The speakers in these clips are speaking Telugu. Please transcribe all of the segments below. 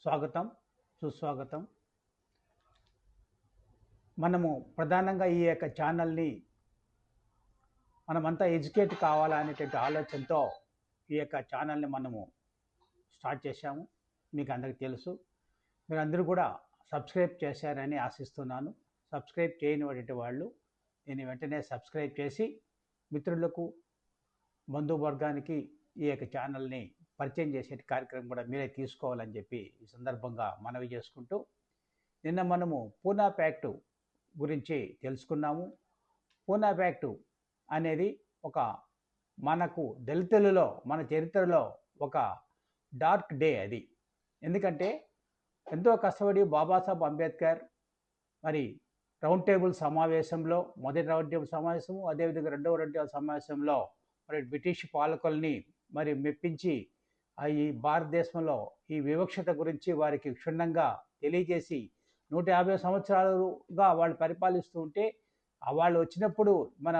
స్వాగతం, సుస్వాగతం. మనము ప్రధానంగా ఈ యొక్క ఛానల్‌ని మనమంతా ఎడ్యుకేట్ కావాలా అనేటువంటి ఆలోచనతో ఈ యొక్క ఛానల్‌ని మనము స్టార్ట్ చేశాము. మీకు అందరికీ తెలుసు. మీరందరూ కూడా సబ్స్క్రైబ్ చేశారని ఆశిస్తున్నాను. సబ్స్క్రైబ్ చేయనిటువంటి వాళ్ళు దీన్ని వెంటనే సబ్స్క్రైబ్ చేసి మిత్రులకు, బంధువర్గానికి ఈ యొక్క ఛానల్‌ని పరిచయం చేసే కార్యక్రమం కూడా మీరే తీసుకోవాలని చెప్పి ఈ సందర్భంగా మనవి చేసుకుంటూ, నిన్న మనము పూనా ప్యాక్టు గురించి తెలుసుకున్నాము. పూనా ప్యాక్టు అనేది ఒక మనకు దళితులలో మన చరిత్రలో ఒక డార్క్ డే అది. ఎందుకంటే ఎంతో కష్టపడి బాబాసాహెబ్ అంబేద్కర్ మరి రౌండ్ టేబుల్ సమావేశంలో, మొదటి రౌండ్ టేబుల్ సమావేశము, అదేవిధంగా రెండవ రౌండ్ టేబుల్ సమావేశంలో మరి బ్రిటిష్ పాలకుల్ని మరి మెప్పించి ఈ భారతదేశంలో ఈ వివక్షత గురించి వారికి క్షుణ్ణంగా తెలియజేసి 150 సంవత్సరాలుగా వాళ్ళు పరిపాలిస్తూ ఉంటే వాళ్ళు వచ్చినప్పుడు మన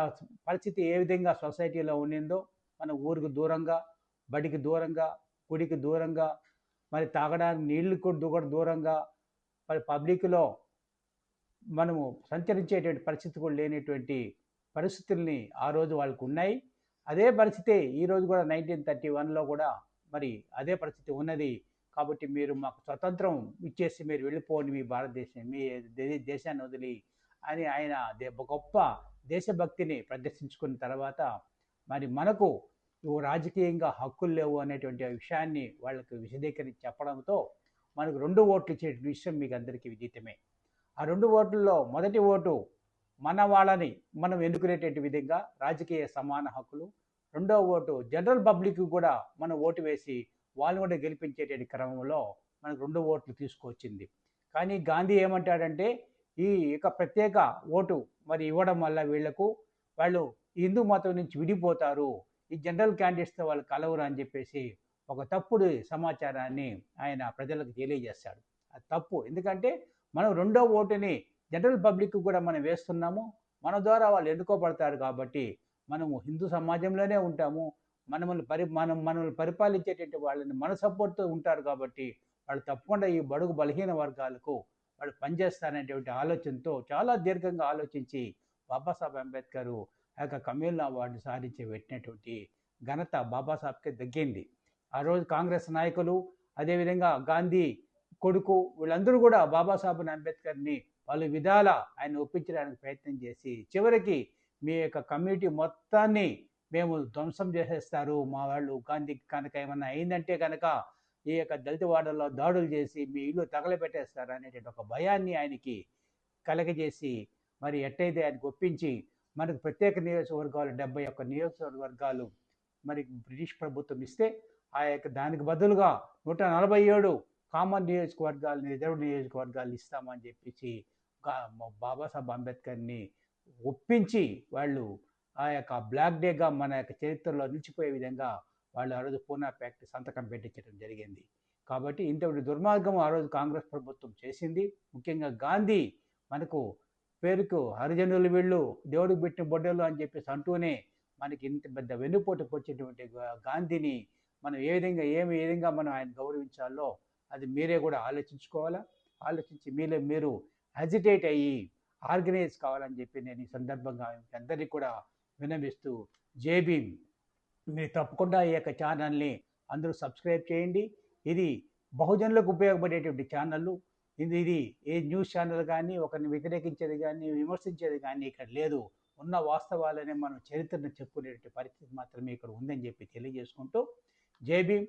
పరిస్థితి ఏ విధంగా సొసైటీలో ఉండిందో, మన ఊరికి దూరంగా, బడికి దూరంగా, గుడికి దూరంగా, మరి తాగడానికి నీళ్లు కూడా దూరంగా, మరి పబ్లిక్లో మనము సంచరించేటువంటి పరిస్థితి కూడా లేనటువంటి పరిస్థితుల్ని ఆ రోజు వాళ్ళకు ఉన్నాయి. అదే పరిస్థితి ఈరోజు కూడా 1931లో కూడా మరి అదే పరిస్థితి ఉన్నది. కాబట్టి మీరు మాకు స్వతంత్రం ఇచ్చేసి మీరు వెళ్ళిపోండి మీ భారతదేశం, మీ దేశాన్ని వదిలి అని ఆయన గొప్ప దేశభక్తిని ప్రదర్శించుకున్న తర్వాత మరి మనకు రాజకీయంగా హక్కులు లేవు అనేటువంటి విషయాన్ని వాళ్ళకు విశదీకరించి చెప్పడంతో మనకు 2 ఓట్లు ఇచ్చే విషయం మీకు అందరికీ విదితమే. ఆ 2 ఓట్లలో మొదటి ఓటు మన వాళ్ళని మనం ఎన్నుకునేటువంటి విధంగా రాజకీయ సమాన హక్కులు, రెండవ ఓటు జనరల్ పబ్లిక్ కూడా మనం ఓటు వేసి వాళ్ళని కూడా గెలిపించేటువంటి క్రమంలో మనకు 2 ఓట్లు తీసుకొచ్చింది. కానీ గాంధీ ఏమంటాడంటే ఈ యొక్క ప్రత్యేక ఓటు మరి ఇవ్వడం వల్ల వాళ్ళు హిందూ మతం నుంచి విడిపోతారు, ఈ జనరల్ క్యాండిడేట్స్తో వాళ్ళు కలవరు అని చెప్పేసి ఒక తప్పుడు సమాచారాన్ని ఆయన ప్రజలకు తెలియజేస్తాడు. అది తప్పు. ఎందుకంటే మనం రెండో ఓటుని జనరల్ పబ్లిక్ కూడా మనం వేస్తున్నాము. మన ద్వారా వాళ్ళు ఎన్నుకోబడతారు కాబట్టి మనము హిందూ సమాజంలోనే ఉంటాము. మనల్ని పరిపాలించేటువంటి వాళ్ళని మన సపోర్ట్తో ఉంటారు కాబట్టి వాళ్ళు తప్పకుండా ఈ బడుగు బలహీన వర్గాలకు వాళ్ళు పనిచేస్తారనేటువంటి ఆలోచనతో చాలా దీర్ఘంగా ఆలోచించి బాబాసాహెబ్ అంబేద్కర్ ఆ యొక్క కమ్యూనల్ అవార్డు సాధించి పెట్టినటువంటి ఘనత బాబాసాహెబ్కి దక్కింది. ఆ రోజు కాంగ్రెస్ నాయకులు, అదేవిధంగా గాంధీ కొడుకు వీళ్ళందరూ కూడా బాబాసాహెబ్ అంబేద్కర్ని పలు విధాల ఆయన ఒప్పించడానికి ప్రయత్నం చేసి చివరికి మీ యొక్క కమ్యూనిటీ మొత్తాన్ని మేము ధ్వంసం చేసేస్తారు, మా వాళ్ళు గాంధీకి కనుక ఏమన్నా అయిందంటే కనుక ఈ యొక్క దళిత వాడల్లో దాడులు చేసి మీ ఇల్లు తగలబెట్టేస్తారు అనేటువంటి ఒక భయాన్ని ఆయనకి కలగజేసి మరి ఎట్టయితే ఆయనకు ఒప్పించి మనకు ప్రత్యేక నియోజకవర్గాలు 71 నియోజకవర్గాలు మరి బ్రిటిష్ ప్రభుత్వం ఇస్తే ఆ యొక్క దానికి బదులుగా 147 కామన్ నియోజకవర్గాలు, రిజర్వ్ నియోజకవర్గాలు ఇస్తామని చెప్పేసి బాబాసాహెబ్ అంబేద్కర్ని ఒప్పించి వాళ్ళు ఆ యొక్క బ్లాక్ డేగా మన యొక్క చరిత్రలో నిలిచిపోయే విధంగా వాళ్ళు ఆ రోజు పూనా ప్యాక్ట్ సంతకం పెట్టించడం జరిగింది. కాబట్టి ఇంతటి దుర్మార్గం ఆ రోజు కాంగ్రెస్ ప్రభుత్వం చేసింది. ముఖ్యంగా గాంధీ మనకు పేరుకు హరిజనులు వీళ్ళు దేవుడికి పెట్టిన బొడ్డలు అని చెప్పేసి అంటూనే మనకి ఇంత పెద్ద వెన్నుపోటు పొచ్చేటువంటి గాంధీని మనం ఏ విధంగా మనం ఆయన గౌరవించాలో అది మీరే కూడా ఆలోచించుకోవాలా. ఆలోచించి మీరు హెజిటేట్ అయ్యి ఆర్గనైజ్ కావాలని చెప్పి నేను ఈ సందర్భంగా అందరికీ కూడా విన్నవిస్తూ, జై భీమ్. మీరు తప్పకుండా ఈ యొక్క ఛానల్ని అందరూ సబ్స్క్రైబ్ చేయండి. ఇది బహుజనులకు ఉపయోగపడేటువంటి ఛానళ్ళు. ఇది ఏ న్యూస్ ఛానల్ కానీ ఒకరిని వ్యతిరేకించేది కానీ విమర్శించేది కానీ ఇక్కడ లేదు. ఉన్న వాస్తవాలనే మనం చరిత్రను చెప్పుకునేటువంటి పరిస్థితి మాత్రమే ఇక్కడ ఉందని చెప్పి తెలియజేసుకుంటూ, జై భీమ్,